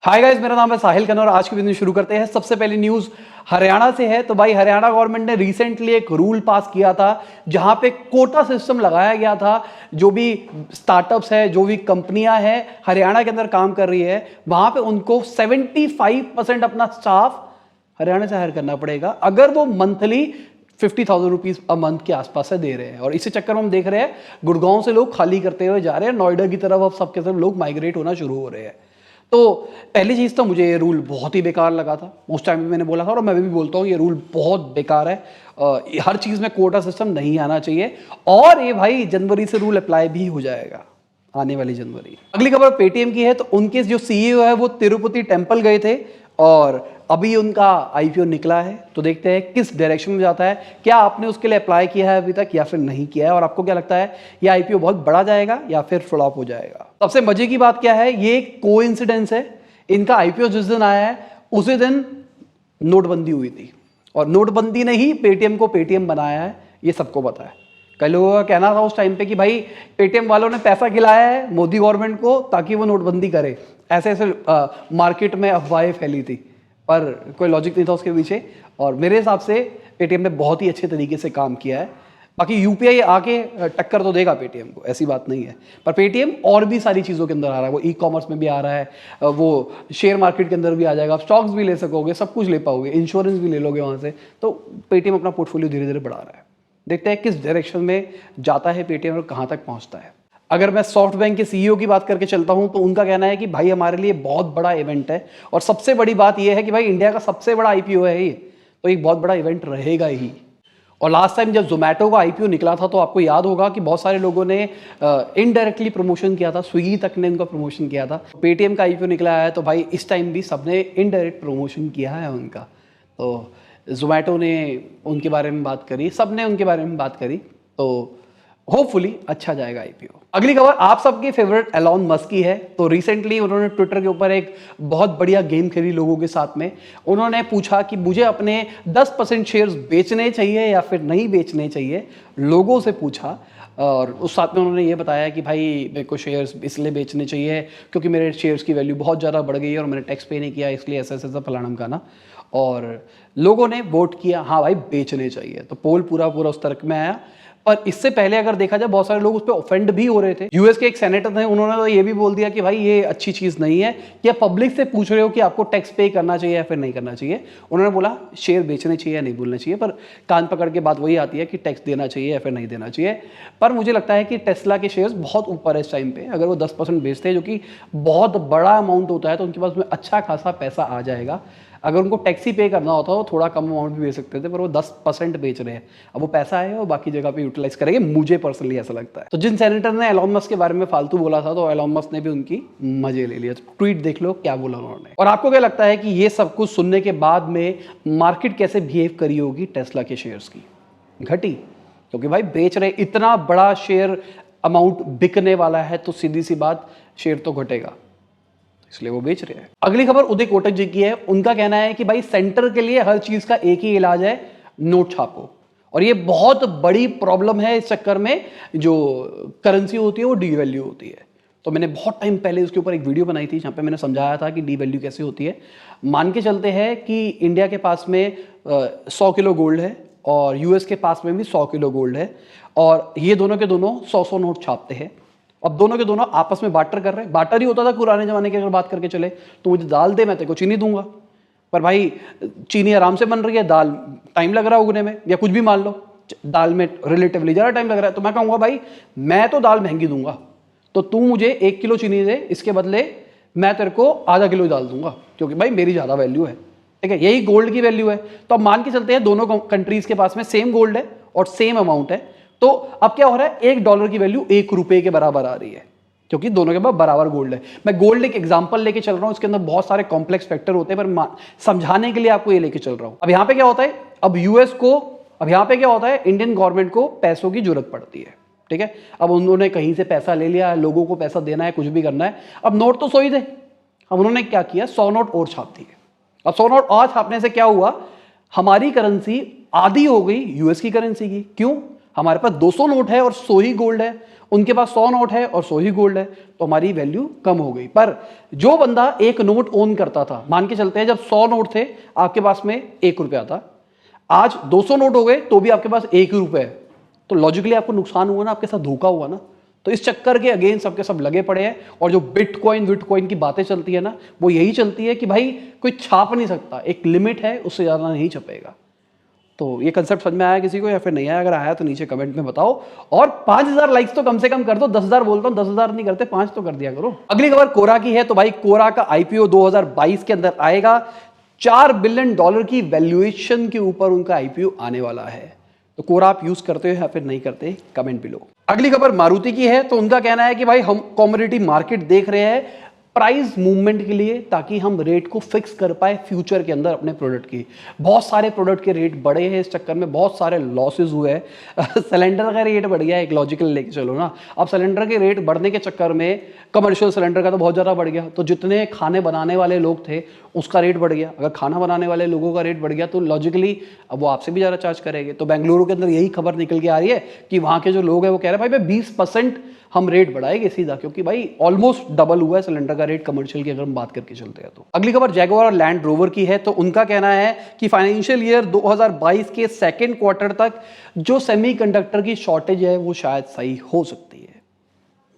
Hi guys, मेरा नाम है साहिल खन्ना और आज की वीडियो शुरू करते हैं। सबसे पहली न्यूज हरियाणा से है। तो भाई, हरियाणा गवर्नमेंट ने रिसेंटली एक रूल पास किया था जहां पे कोटा सिस्टम लगाया गया था। जो भी स्टार्टअप्स है, जो भी कंपनियां हैं हरियाणा के अंदर काम कर रही है, वहां पे उनको 75% अपना स्टाफ हरियाणा से हायर करना पड़ेगा अगर वो मंथली 50,000 रुपीज अ मंथ के आसपास से दे रहे हैं। और इसी चक्कर में हम देख रहे हैं गुड़गांव से लोग खाली करते हुए जा रहे हैं, नोएडा की तरफ अब सबके सब लोग माइग्रेट होना शुरू हो रहे हैं। तो पहली चीज तो मुझे ये रूल बहुत ही बेकार लगा था। उस टाइम भी मैंने बोला था और मैं भी बोलता हूँ ये रूल बहुत बेकार है। हर चीज में कोटा सिस्टम नहीं आना चाहिए। और ये भाई जनवरी से रूल अप्लाई भी हो जाएगा, आने वाली जनवरी। अगली खबर पेटीएम की है। तो उनके जो सीईओ है वो तिरुपति टेम्पल गए थे और अभी उनका आईपीओ निकला है। तो देखते हैं किस डायरेक्शन में जाता है। क्या आपने उसके लिए अप्लाई किया है अभी तक या फिर नहीं किया है, और आपको क्या लगता है ये आईपीओ बहुत बड़ा जाएगा या फिर फ्लॉप हो जाएगा। सबसे मजे की बात क्या है, ये कोइंसिडेंस है। इनका आईपीओ जिस दिन आया है उसी दिन नोटबंदी हुई थी और नोटबंदी ने ही पेटीएम को पेटीएम बनाया है, ये सबको पता है। कई लोगों का कहना था उस टाइम पे कि भाई पेटीएम वालों ने पैसा खिलाया है मोदी गवर्नमेंट को ताकि वो नोटबंदी करे। ऐसे ऐसे मार्केट में अफवाहें फैली थी पर कोई लॉजिक नहीं था उसके पीछे। और मेरे हिसाब से पेटीएम ने बहुत ही अच्छे तरीके से काम किया है। बाकी यूपीआई आके टक्कर तो देगा पेटीएम को, ऐसी बात नहीं है। पर पेटीएम और भी सारी चीज़ों के अंदर आ रहा है, वो ई कॉमर्स में भी आ रहा है, वो शेयर मार्केट के अंदर भी आ जाएगा। आप स्टॉक्स भी ले सकोगे, सब कुछ ले पाओगे, इंश्योरेंस भी ले लोगे वहाँ से। तो पेटीएम अपना पोर्टफोलियो धीरे धीरे बढ़ा रहा है। देखते हैं किस डायरेक्शन में जाता है पेटीएम और कहाँ तक पहुँचता है। अगर मैं सॉफ्ट बैंक के सीईओ की बात करके चलता हूं तो उनका कहना है कि भाई हमारे लिए बहुत बड़ा इवेंट है और सबसे बड़ी बात यह है कि भाई इंडिया का सबसे बड़ा आईपीओ है ये, तो एक बहुत बड़ा इवेंट रहेगा ही। और लास्ट टाइम जब जोमेटो का आईपीओ निकला था तो आपको याद होगा कि बहुत सारे लोगों ने इनडायरेक्टली प्रमोशन किया था, स्विगी तक ने उनका प्रमोशन किया था। पेटीएम का आईपीओ निकला है तो भाई इस टाइम भी सबने इनडायरेक्ट प्रमोशन किया है उनका। तो जोमेटो ने उनके बारे में बात करी, सबने उनके बारे में बात करी, तो होपफुली अच्छा जाएगा आईपीओ। अगली खबर आप सबकी फेवरेट एलॉन मस्क की है। तो रिसेंटली उन्होंने ट्विटर के ऊपर एक बहुत बढ़िया गेम खेली लोगों के साथ में। उन्होंने पूछा कि मुझे अपने 10% शेयर्स बेचने चाहिए या फिर नहीं बेचने चाहिए, लोगों से पूछा। और उस साथ में उन्होंने ये बताया कि भाई मेरे को शेयर्स इसलिए बेचने चाहिए क्योंकि मेरे शेयर्स की वैल्यू बहुत ज़्यादा बढ़ गई है और मैंने टैक्स पे नहीं किया, इसलिए ऐसा ऐसा फलाना गाना। और लोगों ने वोट किया हाँ भाई बेचने चाहिए। तो पोल पूरा पूरा उस तर्क में आया। पर इससे पहले अगर देखा जाए बहुत सारे लोग उस पर ऑफेंड भी हो रहे थे। यूएस के एक सेनेटर थे, उन्होंने तो ये भी बोल दिया कि भाई ये अच्छी चीज नहीं है कि आप पब्लिक से पूछ रहे हो कि आपको टैक्स पे करना चाहिए या फिर नहीं करना चाहिए। उन्होंने बोला शेयर बेचने चाहिए या नहीं बोलना चाहिए, पर कान पकड़ के बात वही आती है कि टैक्स देना चाहिए या फिर नहीं देना चाहिए। पर मुझे लगता है कि टेस्ला के शेयर्स बहुत ऊपर है इस टाइम पे। अगर वो 10% बेचते हैं जो कि बहुत बड़ा अमाउंट होता है तो उनके पास में अच्छा खासा पैसा आ जाएगा। अगर उनको टैक्सी पे करना होता तो थोड़ा कम अमाउंट भी बेच सकते थे, पर वो 10% बेच रहे हैं। अब वो पैसा है वो बाकी जगह पे यूटिलाइज करेंगे, मुझे पर्सनली ऐसा लगता है। तो जिन सेनेटर ने एलॉन मस्क के बारे में फालतू बोला था तो एलॉन मस्क ने भी उनकी मजे ले लिया। तो ट्वीट देख लो क्या बोला उन्होंने। और आपको क्या लगता है कि ये सब कुछ सुनने के बाद में मार्केट कैसे बिहेव करी होगी टेस्ला के शेयर्स की? घटी, क्योंकि भाई बेच रहे, इतना बड़ा शेयर अमाउंट बिकने वाला है तो सीधी सी बात शेयर तो घटेगा, इसलिए वो बेच रहे हैं। अगली खबर उदय कोटक जी की है। उनका कहना है कि भाई सेंटर के लिए हर चीज का एक ही इलाज है, नोट छापो। और ये बहुत बड़ी प्रॉब्लम है। इस चक्कर में जो करेंसी होती है वो डीवैल्यू होती है। तो मैंने बहुत टाइम पहले उसके ऊपर एक वीडियो बनाई थी जहां पे मैंने समझाया था कि डीवैल्यू कैसे होती है। मान के चलते हैं कि इंडिया के पास में 100 किलो गोल्ड है और यूएस के पास में भी 100 किलो गोल्ड है और ये दोनों के दोनों 100-100 नोट छापते हैं। अब दोनों के दोनों आपस में बार्टर कर रहे हैं। बार्टर ही होता था पुराने जमाने की अगर बात करके चले तो मुझे दाल दे मैं तेरे को चीनी दूंगा। पर भाई चीनी आराम से बन रही है, दाल टाइम लग रहा है उगने में, या कुछ भी मान लो दाल में रिलेटिवली ज़्यादा टाइम लग रहा है, तो मैं कहूँगा भाई मैं तो दाल महंगी दूंगा तो तू मुझे 1 किलो चीनी दे, इसके बदले मैं तेरे को आधा किलो दाल दूंगा क्योंकि भाई मेरी ज़्यादा वैल्यू है। ठीक है, यही गोल्ड की वैल्यू है। तो अब मान के चलते हैं दोनों कंट्रीज के पास में सेम गोल्ड है और सेम अमाउंट है। तो अब क्या हो रहा है, $1 की वैल्यू ₹1 के बराबर आ रही है क्योंकि दोनों के पास बराबर गोल्ड है। मैं गोल्ड एक एग्जांपल लेके चल रहा हूं, इसके अंदर बहुत सारे कॉम्प्लेक्स फैक्टर होते हैं पर समझाने के लिए आपको ये लेके चल रहा हूं। अब यहां पे क्या होता है, अब यूएस को, अब यहां पे क्या होता है, इंडियन गवर्नमेंट को पैसों की जरूरत पड़ती है। ठीक है, अब उन्होंने कहीं से पैसा ले लिया, लोगों को पैसा देना है, कुछ भी करना है, अब नोट तो सो ही दे। अब उन्होंने क्या किया, 100 नोट और छाप दिए। अब 100 नोट और छापने से क्या हुआ, हमारी करेंसी आधी हो गई यूएस की करेंसी की। क्यों? हमारे पास 200 नोट है और 100 ही गोल्ड है, उनके पास 100 नोट है और 100 ही गोल्ड है, तो हमारी वैल्यू कम हो गई। पर जो बंदा एक नोट ओन करता था, मान के चलते हैं जब 100 नोट थे आपके पास में 1 रुपया था, आज 200 नोट हो गए तो भी आपके पास 1 रुपया है, तो लॉजिकली आपको नुकसान हुआ ना, आपके साथ धोखा हुआ ना। तो इस चक्कर के अगेंस्ट सबके सब लगे पड़े हैं। और जो बिटकॉइन की बातें चलती है ना, वो यही चलती है कि भाई कोई छाप नहीं सकता, एक लिमिट है, उससे ज़्यादा नहीं छपेगा। तो ये कंसेप्ट समझ में आया किसी को या फिर नहीं आया? अगर आया तो नीचे कमेंट में बताओ। और 5000 लाइक्स तो कम से कम कर दो। 10,000 बोलता हूँ, 10,000 नहीं करते, 5 तो कर दिया करो। अगली खबर कोरा की है। तो भाई कोरा का आईपीओ 2022 के अंदर आएगा। $4 बिलियन की वैल्यूएशन के ऊपर उनका आईपीओ आने वाला है। तो कोरा आप यूज करते हो या फिर नहीं करते, कमेंट बिलो। अगली खबर मारुति की है। तो उनका कहना है कि भाई हम कमोडिटी मार्केट देख रहे हैं प्राइस मूवमेंट के लिए, ताकि हम रेट को फिक्स कर पाए फ्यूचर के अंदर अपने प्रोडक्ट की। बहुत सारे प्रोडक्ट के रेट बढ़े हैं, इस चक्कर में बहुत सारे लॉसेस हुए हैं। सिलेंडर का रेट बढ़ गया, एक लॉजिकल लेके चलो ना। अब सिलेंडर के रेट बढ़ने के चक्कर में कमर्शियल सिलेंडर का तो बहुत ज़्यादा बढ़ गया, तो जितने खाने बनाने वाले लोग थे उसका रेट बढ़ गया। अगर खाना बनाने वाले लोगों का रेट बढ़ गया तो लॉजिकली अब वो आपसे भी ज़्यादा चार्ज करेंगे। तो बेंगलुरु के अंदर यही खबर निकल के आ रही है कि वहाँ के जो लोग हैं वो कह रहे हैं भाई 20% हम रेट बढ़ाएंगे सीधा, क्योंकि भाई ऑलमोस्ट डबल हुआ है सिलेंडर का रेट कमर्शियल की अगर हम बात करके चलते हैं तो। अगली खबर जैगुआर और लैंड रोवर की है। तो उनका कहना है कि फाइनेंशियल ईयर 2022 के सेकेंड क्वार्टर तक जो सेमीकंडक्टर की शॉर्टेज है वो शायद सही हो सकती है।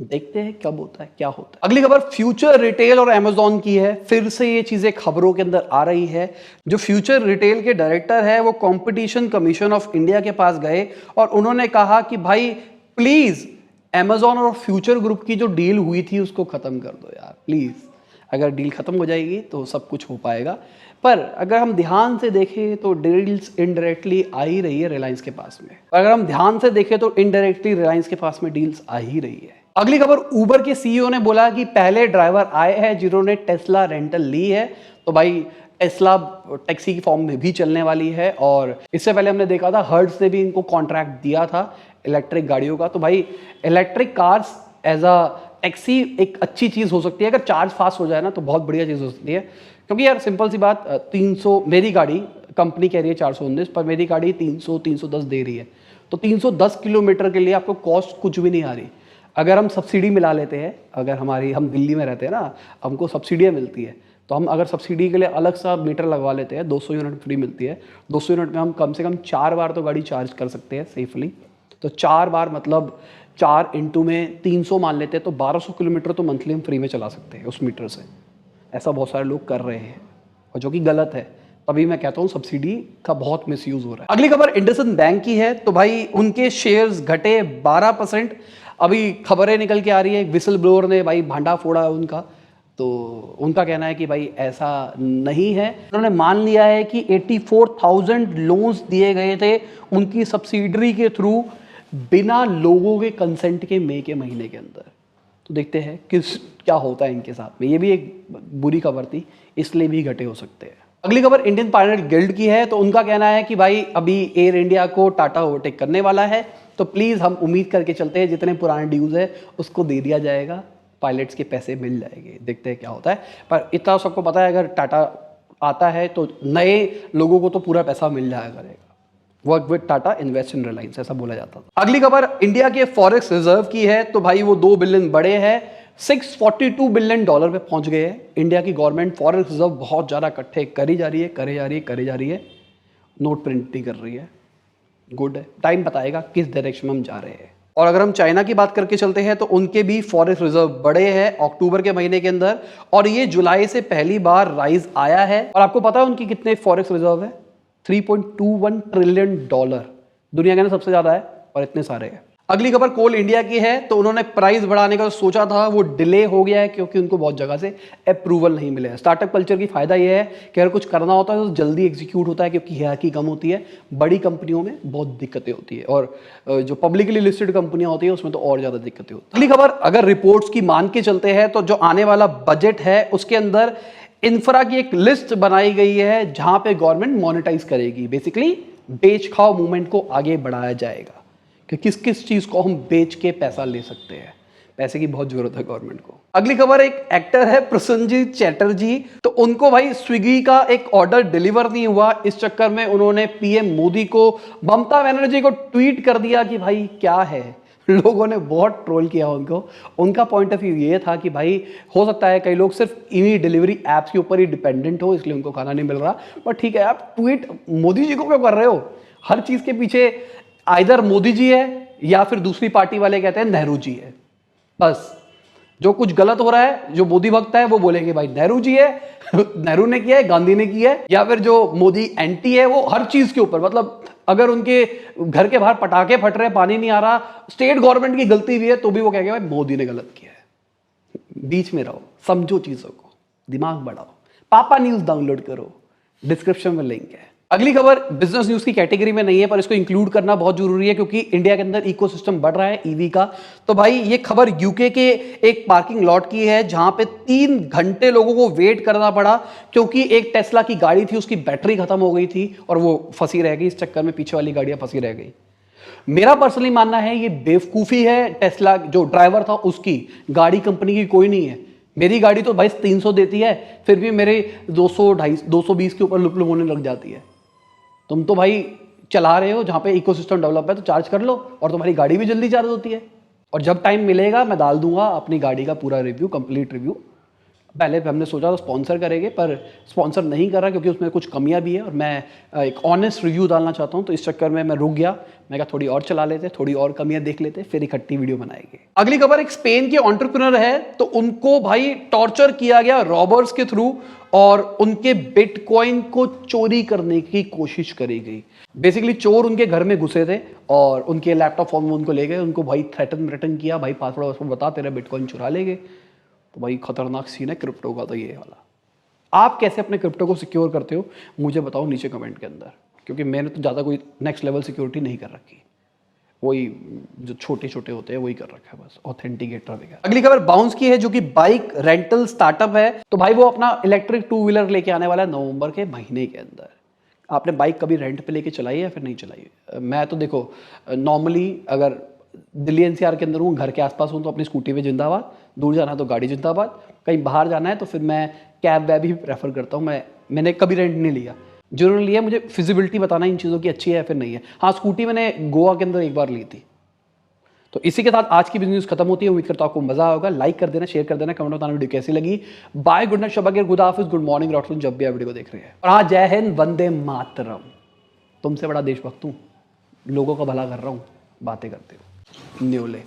देखते हैं कब होता है, क्या होता है। अगली खबर फ्यूचर रिटेल और अमेजॉन की है। फिर से ये चीजें खबरों के अंदर आ रही है। जो फ्यूचर रिटेल के डायरेक्टर है वो कंपटीशन कमीशन ऑफ इंडिया के पास गए और उन्होंने कहा कि भाई प्लीज अमेजॉन और फ्यूचर ग्रुप की जो डील हुई थी उसको खत्म कर दो यार प्लीज। अगर डील खत्म हो जाएगी तो सब कुछ हो पाएगा। पर अगर हम ध्यान से देखें तो डील्स इनडायरेक्टली आ ही रही है रिलायंस के पास में। अगर हम ध्यान से देखें तो इनडायरेक्टली रिलायंस के पास में डील्स आ ही रही है। अगली खबर उबर के सीईओ ने बोला कि पहले ड्राइवर आए हैं जिन्होंने टेस्ला रेंटल ली है। तो भाई टेस्ला टैक्सी की फॉर्म में भी चलने वाली है और इससे पहले हमने देखा था हर्ट्ज ने भी इनको कॉन्ट्रैक्ट दिया था इलेक्ट्रिक गाड़ियों का। तो भाई electric cars as a taxi एक अच्छी चीज़ हो सकती है। अगर चार्ज फास्ट हो जाए ना तो बहुत बढ़िया चीज़ हो सकती है। क्योंकि यार सिंपल सी बात, 300 मेरी गाड़ी कंपनी कह रही है 419, पर मेरी गाड़ी 310 दे रही है। तो 310 किलोमीटर के लिए आपको कॉस्ट कुछ भी नहीं आ रही। अगर हम सब्सिडी मिला लेते हैं, अगर हम दिल्ली में रहते हैं ना, हमको सब्सिडियाँ मिलती है, तो हम अगर सब्सिडी के लिए अलग सा मीटर लगवा लेते हैं, 200 यूनिट फ्री मिलती है। 200 यूनिट में हम कम से कम 4 बार तो गाड़ी चार्ज कर सकते हैं सेफली। तो 4 बार मतलब 4 इंटू में 300 मान लेते हैं, तो 1200 किलोमीटर तो मंथली हम फ्री में चला सकते हैं उस मीटर से। ऐसा बहुत सारे लोग कर रहे हैं और जो कि गलत है। तभी मैं कहता हूँ सब्सिडी का बहुत मिसयूज हो रहा है। अगली खबर इंडसइंड बैंक की है। तो भाई उनके शेयर्स घटे 12%। अभी खबरें निकल के आ रही है, विसल ब्लोअर ने भाई भांडा फोड़ा है उनका। तो उनका कहना है कि भाई ऐसा नहीं है। उन्होंने मान लिया है कि 84,000 लोन्स दिए गए थे उनकी सब्सिडरी के थ्रू बिना लोगों के कंसेंट के मई के महीने के अंदर। तो देखते हैं क्या होता है इनके साथ में। ये भी एक बुरी खबर थी, इसलिए भी घटे हो सकते हैं। अगली खबर इंडियन पायलट गिल्ड की है। तो उनका कहना है कि भाई अभी एयर इंडिया को टाटा ओवरटेक करने वाला है, तो प्लीज़ हम उम्मीद करके चलते हैं जितने पुराने ड्यूज है उसको दे दिया जाएगा, पायलट्स के पैसे मिल जाएंगे। देखते हैं क्या होता है। पर इतना सबको पता है अगर टाटा आता है तो नए लोगों को तो पूरा पैसा मिल जाया करेगा। Work with Tata, invest in Reliance, ऐसा बोला जाता था। अगली खबर इंडिया के फॉरेक्स रिजर्व की है। तो भाई वो 2 बिलियन बड़े हैं, $642 बिलियन पे पहुंच गए हैं। इंडिया की गवर्नमेंट फॉरेक्स रिजर्व बहुत ज़्यादा इकट्ठे करी जा रही है, नोट प्रिंटिंग कर रही है। गुड है, टाइम बताएगा किस डायरेक्शन में हम जा रहे हैं। और अगर हम चाइना की बात करके चलते हैं तो उनके भी फॉरेक्स रिजर्व बड़े हैं अक्टूबर के महीने के अंदर, और ये जुलाई से पहली बार राइज आया है। और आपको पता है उनकी कितने फॉरेक्स रिजर्व है? $3.21 ट्रिलियन। दुनिया के अंदर सबसे ज्यादा है और इतने सारे हैं। अगली खबर कोल इंडिया की है। तो उन्होंने प्राइस बढ़ाने का सोचा था, वो डिले हो गया है क्योंकि उनको बहुत जगह से अप्रूवल नहीं मिले। स्टार्टअप कल्चर की फायदा ये है कि अगर कुछ करना होता है तो जल्दी एग्जीक्यूट होता है क्योंकि हियरार्की कम होती है। बड़ी कंपनियों में बहुत दिक्कतें होती है और जो पब्लिकली लिस्टेड कंपनियां होती है उसमें तो और ज्यादा दिक्कतें होती है। अगली खबर अगर रिपोर्ट्स की मान के चलते हैं तो जो आने वाला बजट है उसके अंदर इंफ्रा की एक लिस्ट बनाई गई है जहां पे गवर्नमेंट मोनेटाइज करेगी। बेसिकली बेच खाओ मूवमेंट को आगे बढ़ाया जाएगा कि किस किस चीज को हम बेच के पैसा ले सकते हैं। पैसे की बहुत जरूरत है गवर्नमेंट को। अगली खबर, एक एक्टर है प्रसन्नजीत चैटर्जी, तो उनको भाई स्विगी का एक ऑर्डर डिलीवर नहीं हुआ, इस चक्कर में उन्होंने पीएम मोदी को, ममता बनर्जी को ट्वीट कर दिया कि भाई क्या है। लोगों ने बहुत ट्रोल किया उनको। उनका पॉइंट ऑफ व्यू ये था कि भाई हो सकता है कई लोग सिर्फ इन्हीं डिलीवरी ऐप्स के ऊपर ही डिपेंडेंट हो, इसलिए उनको खाना नहीं मिल रहा। पर ठीक है, आप ट्वीट मोदी जी को क्यों कर रहे हो? हर चीज के पीछे आइदर मोदी जी है या फिर दूसरी पार्टी वाले कहते हैं नेहरू जी है। बस जो कुछ गलत हो रहा है, जो मोदी भक्त है वो बोलेंगे भाई नेहरू जी है, नेहरू ने किया है, गांधी ने किया है। या फिर जो मोदी एंटी है वो हर चीज के ऊपर, मतलब अगर उनके घर के बाहर पटाखे फट रहे, पानी नहीं आ रहा, स्टेट गवर्नमेंट की गलती भी है, तो भी वो कहेंगे भाई मोदी ने गलत किया है। बीच में रहो, समझो चीजों को, दिमाग बढ़ाओ। पापा न्यूज डाउनलोड करो, डिस्क्रिप्शन में लिंक है। अगली खबर बिजनेस न्यूज की कैटेगरी में नहीं है, पर इसको इंक्लूड करना बहुत जरूरी है क्योंकि इंडिया के अंदर इकोसिस्टम बढ़ रहा है ईवी का। तो भाई ये खबर यूके के एक पार्किंग लॉट की है, जहां पे 3 घंटे लोगों को वेट करना पड़ा क्योंकि एक टेस्ला की गाड़ी थी, उसकी बैटरी खत्म हो गई थी और वो फंसी रह गई। इस चक्कर में पीछे वाली गाड़ियां फंसी रह गई। मेरा पर्सनली मानना है ये बेवकूफी है टेस्ला जो ड्राइवर था उसकी, गाड़ी कंपनी की कोई नहीं है। मेरी गाड़ी तो भाई 300 देती है, फिर भी मेरे 220 के ऊपर लुप होने लग जाती है। तुम तो भाई चला रहे हो जहां पे इकोसिस्टम डेवलप है, तो चार्ज कर लो और तुम्हारी गाड़ी भी जल्दी चार्ज होती है। और जब टाइम मिलेगा मैं डाल दूंगा अपनी गाड़ी का पूरा रिव्यू, कंप्लीट रिव्यू। पहले हमने सोचा था स्पॉन्सर करेंगे, पर स्पॉन्सर नहीं कर रहा क्योंकि उसमें कुछ कमियां भी है और मैं एक ऑनेस्ट रिव्यू डालना चाहता हूं, तो इस चक्कर में मैं रुक गया। मैं कहा थोड़ी और चला लेते, थोड़ी और कमियां देख लेते, फिर इकट्ठी वीडियो बनाएंगे। अगली खबर, एक स्पेन के एंटरप्रेन्योर है, तो उनको भाई टॉर्चर किया गया रॉबर्स के थ्रू और उनके बिटकॉइन को चोरी करने की कोशिश करी गई। बेसिकली चोर उनके घर में घुसे थे और उनके लैपटॉप फोन में उनको ले गए, उनको भाई थ्रेटन किया, भाई पासवर्ड बता, तेरा बिटकॉइन चुरा लेंगे। तो भाई खतरनाक सीन है क्रिप्टो का तो ये वाला। आप कैसे अपने क्रिप्टो को सिक्योर करते हो मुझे बताओ नीचे कमेंट के अंदर, क्योंकि मैंने तो ज़्यादा कोई नेक्स्ट लेवल सिक्योरिटी नहीं कर रखी, वही जो छोटे छोटे होते हैं वही कर रखा है बस, ऑथेंटिकेटर वगैरह। अगली खबर बाउंस की है जो कि बाइक रेंटल स्टार्टअप है। तो भाई वो अपना इलेक्ट्रिक 2 व्हीलर लेके आने वाला है नवंबर के महीने के अंदर। आपने बाइक कभी रेंट पे लेके चलाई है या फिर नहीं चलाई है? मैं तो देखो नॉर्मली अगर दिल्ली एनसीआर के अंदर हूँ, घर के आसपास हूँ, तो अपनी स्कूटी पे जिंदाबाद, दूर जाना है तो गाड़ी जिंदाबाद, कहीं बाहर जाना है तो फिर मैं कैब वैब ही प्रेफर करता हूँ। मैंने कभी रेंट नहीं लिया, जिन्होंने लिया मुझे फिजिबिलिटी बताना इन चीज़ों की अच्छी है या फिर नहीं है। हाँ, स्कूटी मैंने गोवा के अंदर एक बार ली थी। तो इसी के साथ आज की बिजनेस खत्म होती है। उम्मीद करता हूं आपको मजा होगा। लाइक कर देना, शेयर कर देना, कमेंट बताना वीडियो कैसी लगी। बाय, गुड नाइट, शब, गुड हाफिज, गुड मॉर्निंग, रॉटलन, जब भी आप वीडियो को देख रहे हैं। और हाँ, जय हिंद, वंदे मातरम। तुमसे बड़ा देशभक्त हूं, लोगों का भला कर रहा हूं, बातें करते हो न्योले।